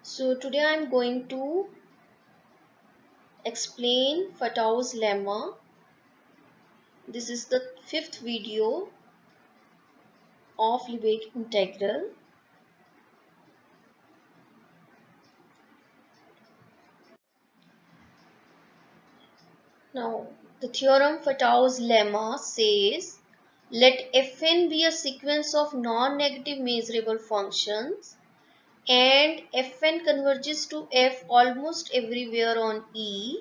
So today I am going to explain Fatau's lemma. This is the fifth video of Lebesgue integral. Now the theorem Fatau's lemma says let Fn be a sequence of non-negative measurable functions and Fn converges to F almost everywhere on E,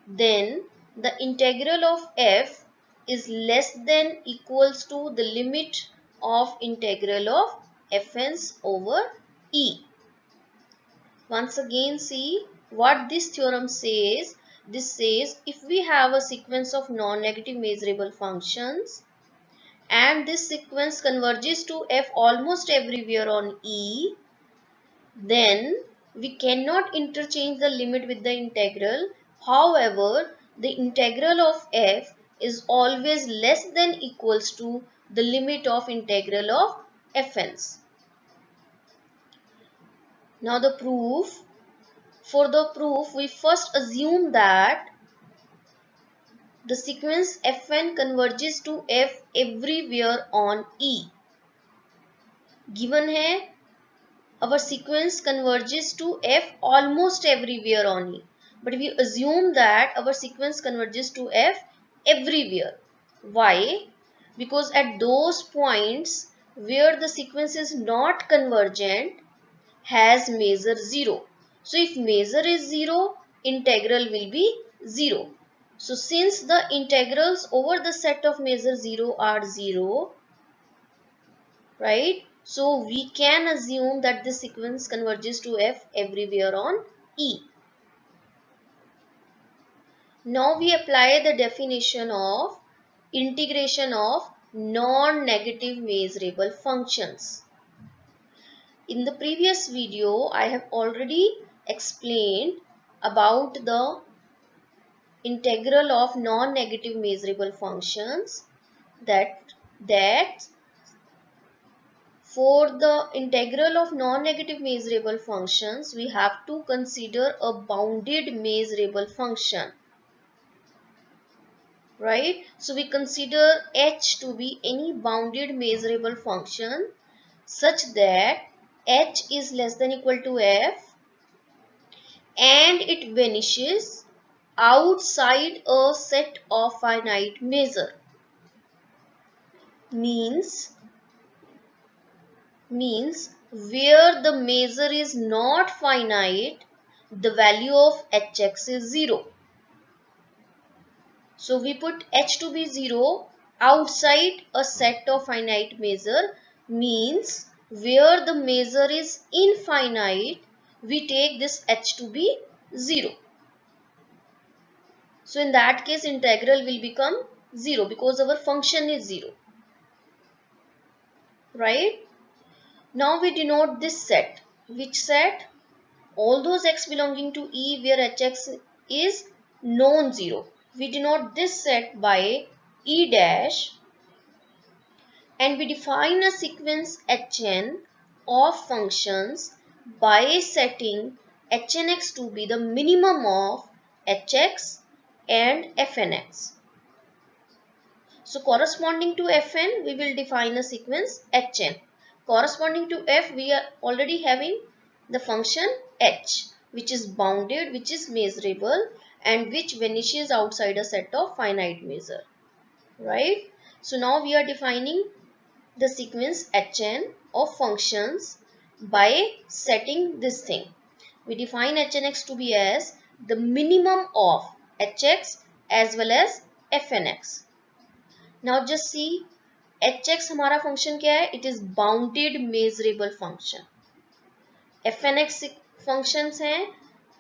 then the integral of F is less than equals to the limit of integral of Fn's over E. Once again, see what this theorem says. This says if we have a sequence of non-negative measurable functions and this sequence converges to F almost everywhere on E, then we cannot interchange the limit with the integral. However, the integral of f is always less than equals to the limit of integral of fn's. Now the proof. For the proof, we first assume that the sequence fn converges to f everywhere on E. Given है our sequence converges to F almost everywhere on E. But we assume that our sequence converges to F everywhere. Why? Because at those points where the sequence is not convergent has measure 0. So if measure is 0, integral will be 0. So since the integrals over the set of measure 0 are 0, right? So we can assume that this sequence converges to F everywhere on E. Now we apply the definition of integration of non-negative measurable functions. In the previous video, I have already explained about the integral of non-negative measurable functions that for the integral of non-negative measurable functions, we have to consider a bounded measurable function, right? So we consider h to be any bounded measurable function such that h is less than equal to f and it vanishes outside a set of finite measure. Means where the measure is not finite, the value of hx is 0. So we put h to be 0 outside a set of finite measure, means where the measure is infinite, we take this h to be 0. So in that case, integral will become 0 because our function is 0. Right? Now we denote this set. Which set? All those x belonging to E where hx is non-zero. We denote this set by E dash and we define a sequence Hn of functions by setting Hnx to be the minimum of Hx and Fnx. So corresponding to Fn, we will define a sequence Hn. Corresponding to F, we are already having the function H, which is bounded, which is measurable, and which vanishes outside a set of finite measure. Right? So now we are defining the sequence Hn of functions by setting this thing. We define Hnx to be as the minimum of Hx as well as Fnx. Now just see hx हमारा function क्या है? It is bounded measurable function. Fnx functions हैं.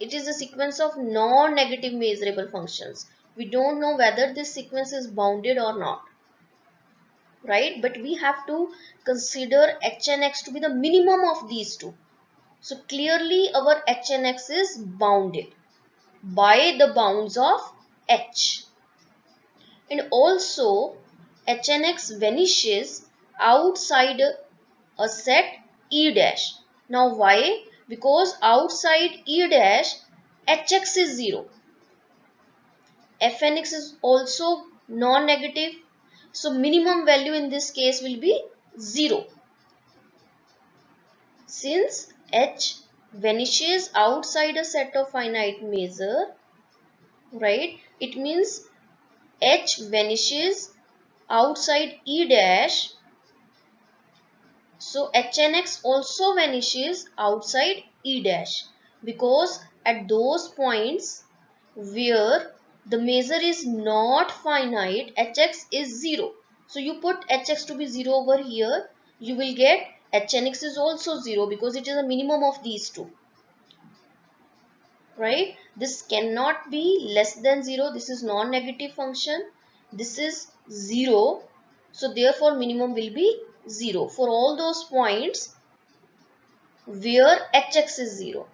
It is a sequence of non-negative measurable functions. We don't know whether this sequence is bounded or not, right? But we have to consider hnx to be the minimum of these two. So clearly our hnx is bounded by the bounds of h. And also Hnx vanishes outside a set E dash. Now why? because outside E dash hx is 0. Fnx is also non-negative. So minimum value in this case will be 0. Since h vanishes outside a set of finite measure, right? It means h vanishes outside E dash. So Hnx also vanishes outside E dash, because at those points where the measure is not finite, hx is 0. So you put hx to be 0 over here, you will get Hnx is also 0 because it is a minimum of these two. Right? This cannot be less than 0. This is non-negative function. This is 0. So therefore minimum will be 0 for all those points where hx is 0.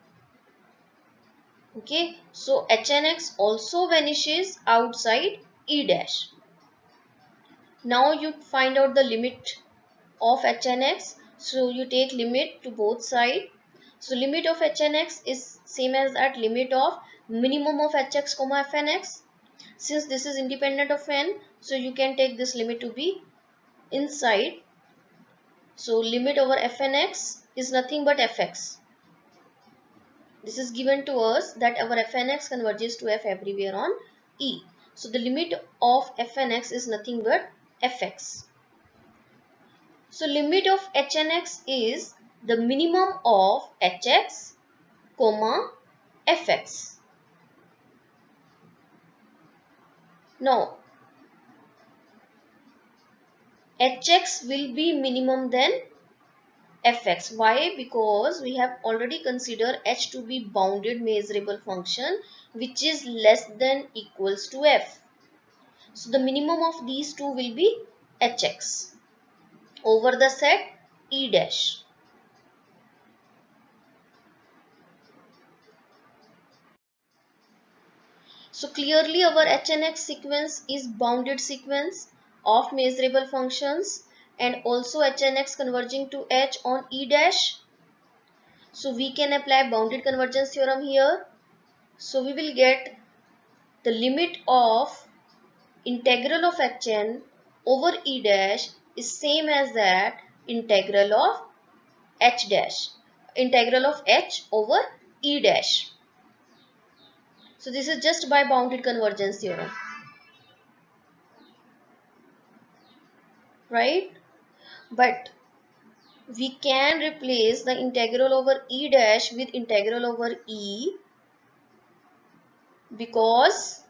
Okay. So Hnx also vanishes outside E dash. Now you find out the limit of Hnx. So you take limit to both sides. So limit of Hnx is same as that limit of minimum of hx comma fnx. Since this is independent of n, so you can take this limit to be inside. So limit over fnx is nothing but fx. This is given to us that our fnx converges to f everywhere on E. So the limit of fnx is nothing but fx. So limit of hnx is the minimum of hx comma fx. Now hx will be minimum than fx. Why? Because we have already considered h to be bounded measurable function which is less than equals to f. So the minimum of these two will be hx over the set E dash. So clearly our Hnx sequence is bounded sequence of measurable functions and also Hnx converging to h on E dash. So we can apply bounded convergence theorem here. So we will get the limit of integral of Hn over E dash is same as that integral of h dash, integral of h over E dash. So this is just by bounded convergence theorem, right? But we can replace the integral over E dash with integral over E, because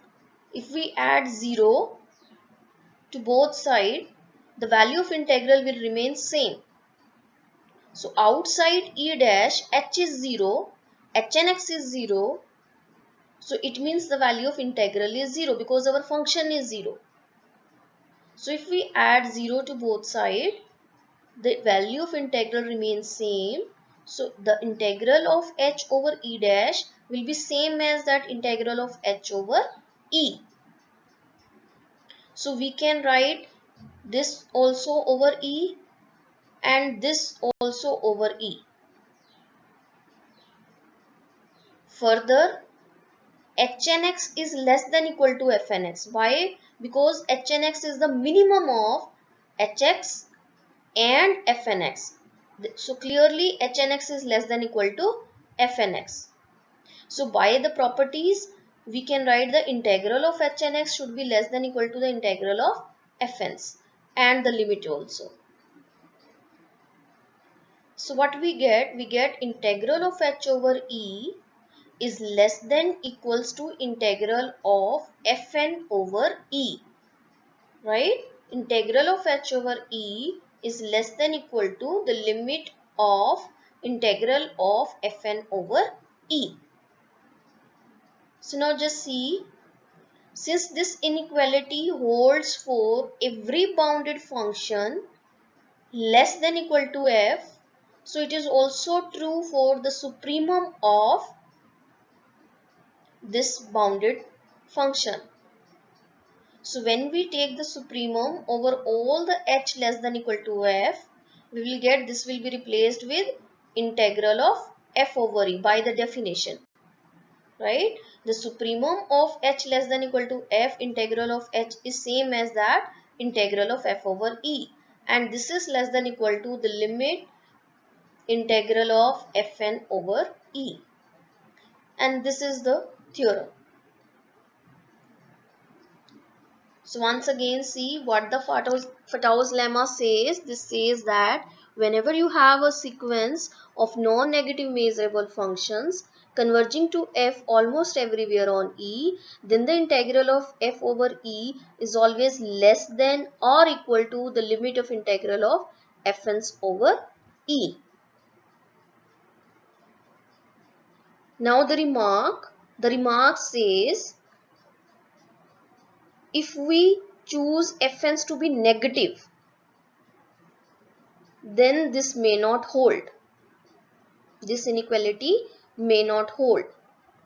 if we add 0 to both sides, the value of integral will remain same. So outside E dash, h is 0, hnx is 0. So it means the value of integral is 0 because our function is 0. So if we add 0 to both sides, the value of integral remains same. So the integral of h over E dash will be same as that integral of h over E. So we can write this also over E and this also over E. Further, Hnx is less than equal to Fnx. Why? Because Hnx is the minimum of Hx and Fnx. So clearly Hnx is less than equal to Fnx. So by the properties, we can write the integral of Hnx should be less than equal to the integral of Fnx and the limit also. So what we get? We get integral of h over E is less than equals to integral of Fn over E. Right? Integral of h over E is less than equal to the limit of integral of Fn over E. So now just see, since this inequality holds for every bounded function less than equal to f, so it is also true for the supremum of this bounded function. So when we take the supremum over all the h less than equal to f, we will get this will be replaced with integral of f over e by the definition, right? The supremum of h less than equal to f integral of h is same as that integral of f over e, and this is less than equal to the limit integral of fn over e, and this is the theorem. So once again, see what the Fatou's lemma says. This says that whenever you have a sequence of non-negative measurable functions converging to f almost everywhere on e, then the integral of f over e is always less than or equal to the limit of integral of fn's over e. Now the remark says, if we choose fn's to be negative, then this may not hold. This inequality may not hold,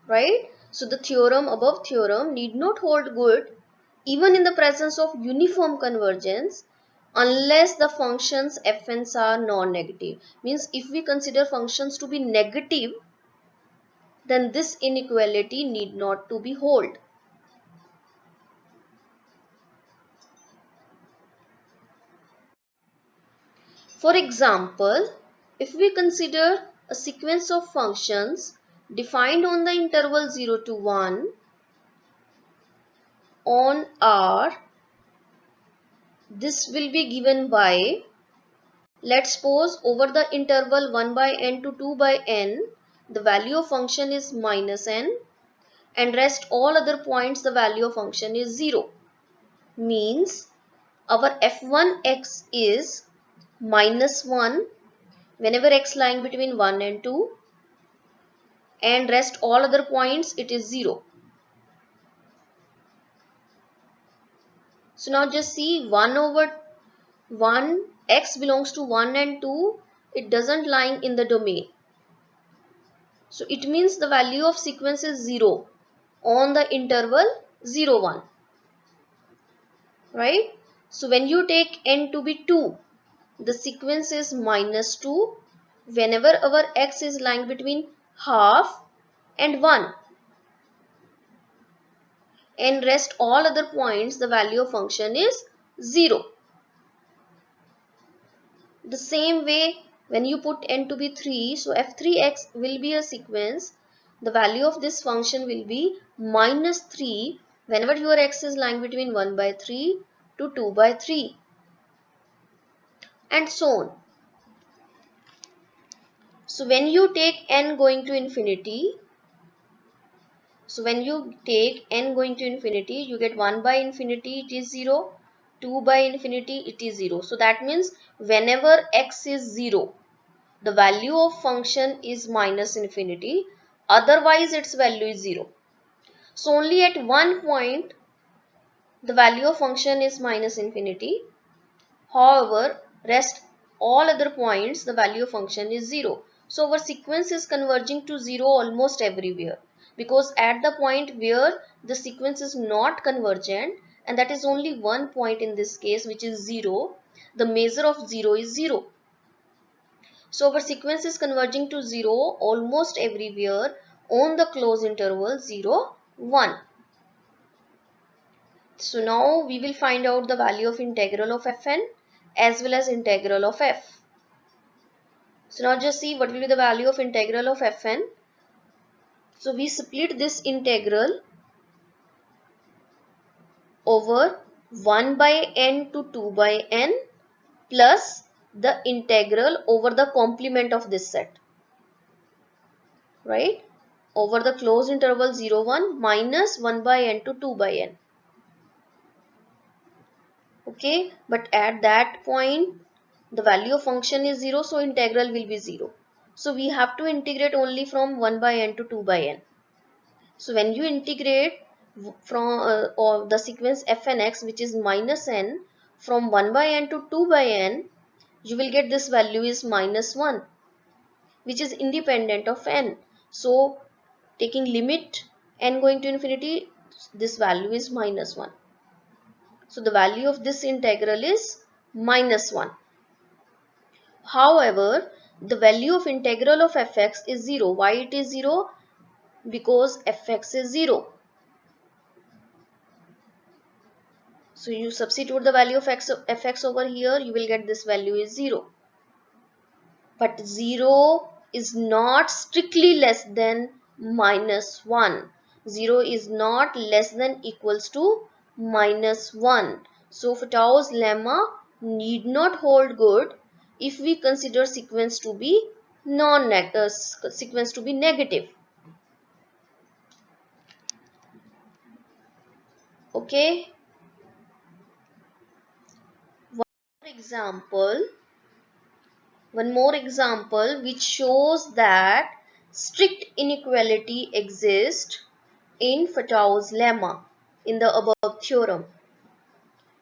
right? So the above theorem need not hold good even in the presence of uniform convergence unless the functions fn's are non-negative. Means if we consider functions to be negative, then this inequality need not to be hold. For example, if we consider a sequence of functions defined on the interval 0 to 1 on R, this will be given by, let's suppose over the interval 1 by n to 2 by n, the value of function is minus n, and rest all other points the value of function is 0. Means our f1x is minus 1 whenever x lying between 1 and 2, and rest all other points it is 0. So now just see 1 over 1, x belongs to 1 and 2, it doesn't lying in the domain. So it means the value of sequence is 0 on the interval 0, 1. Right? So when you take n to be 2, the sequence is minus 2 whenever our x is lying between half and 1. And rest all other points the value of function is 0. The same way when you put n to be 3, so f3x will be a sequence. The value of this function will be minus 3 whenever your x is lying between 1 by 3 to 2 by 3, and so on. So when you take n going to infinity, you get 1 by infinity, it is 0, 2 by infinity, it is 0. So that means whenever x is 0, the value of function is minus infinity, otherwise its value is 0. So only at one point the value of function is minus infinity. However, rest all other points the value of function is 0. So our sequence is converging to 0 almost everywhere, because at the point where the sequence is not convergent, and that is only one point in this case, which is 0, the measure of 0 is 0. So our sequence is converging to 0 almost everywhere on the closed interval 0, 1. So now we will find out the value of integral of fn as well as integral of f. So now just see what will be the value of integral of fn. So we split this integral over 1 by n to 2 by n plus the integral over the complement of this set. Right? Over the closed interval 0, 1 minus 1 by n to 2 by n. Okay, but at that point the value of function is 0, so integral will be 0. So we have to integrate only from 1 by n to 2 by n. So when you integrate from the sequence fnx, which is minus n, from 1 by n to 2 by n, you will get this value is minus 1, which is independent of n. So taking limit n going to infinity, this value is minus 1. So the value of this integral is minus 1. However, the value of integral of fx is 0. Why it is 0? Because fx is 0. So you substitute the value of fx over here, you will get this value is 0. But 0 is not strictly less than minus 1. 0 is not less than equals to minus 1. So Fatau's lemma need not hold good if we consider sequence to be sequence to be negative. Okay. Example. One more example which shows that strict inequality exists in Fatau's lemma in the above theorem.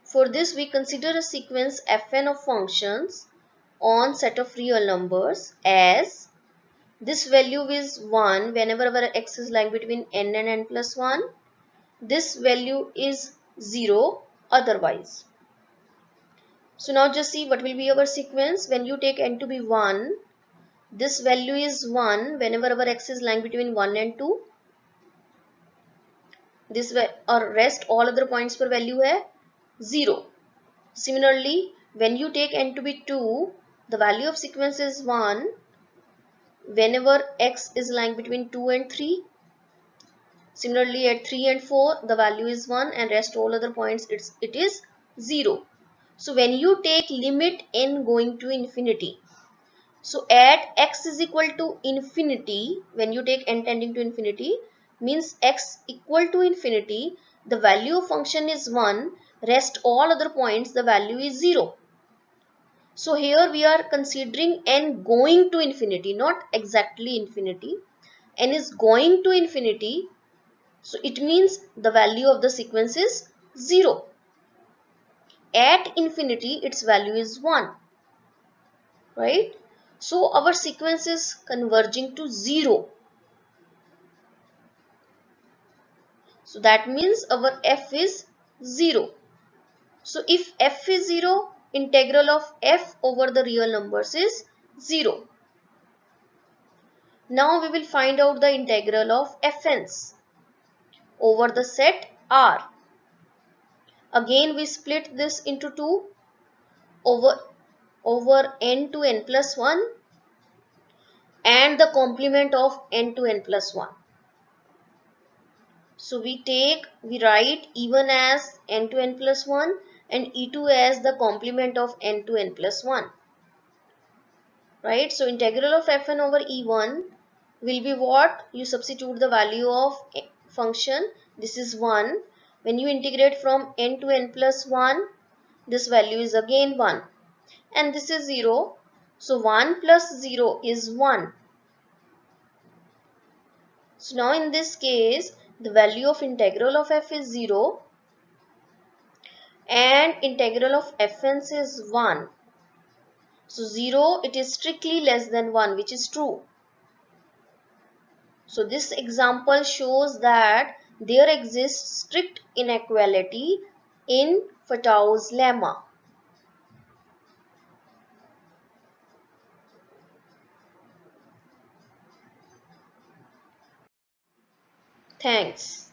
For this we consider a sequence fn of functions on set of real numbers as this value is 1 whenever our x is lying between n and n plus 1. This value is 0 otherwise. So now just see what will be our sequence. When you take n to be 1, this value is 1 whenever our x is lying between 1 and 2. This or rest all other points per value है 0. Similarly, when you take n to be 2, the value of sequence is 1 whenever x is lying between 2 and 3. Similarly, at 3 and 4, the value is 1 and rest all other points it is 0. So when you take limit n going to infinity, so at x is equal to infinity, when you take n tending to infinity, means x equal to infinity, the value of function is 1, rest all other points the value is 0. So here we are considering n going to infinity, not exactly infinity. N is going to infinity, so it means the value of the sequence is 0. At infinity, its value is 1. Right? So our sequence is converging to 0. So that means our f is 0. So if f is 0, integral of f over the real numbers is 0. Now we will find out the integral of fn's over the set R. Again we split this into 2 over n to n plus 1 and the complement of n to n plus 1. So we write e1 as n to n plus 1 and e2 as the complement of n to n plus 1. Right? So integral of fn over e1 will be what? You substitute the value of function. This is 1. When you integrate from n to n plus 1, this value is again 1. And this is 0. So 1 plus 0 is 1. So now in this case, the value of integral of f is 0 and integral of fn is 1. So 0, it is strictly less than 1, which is true. So this example shows that there exists strict inequality in Fatau's lemma. Thanks.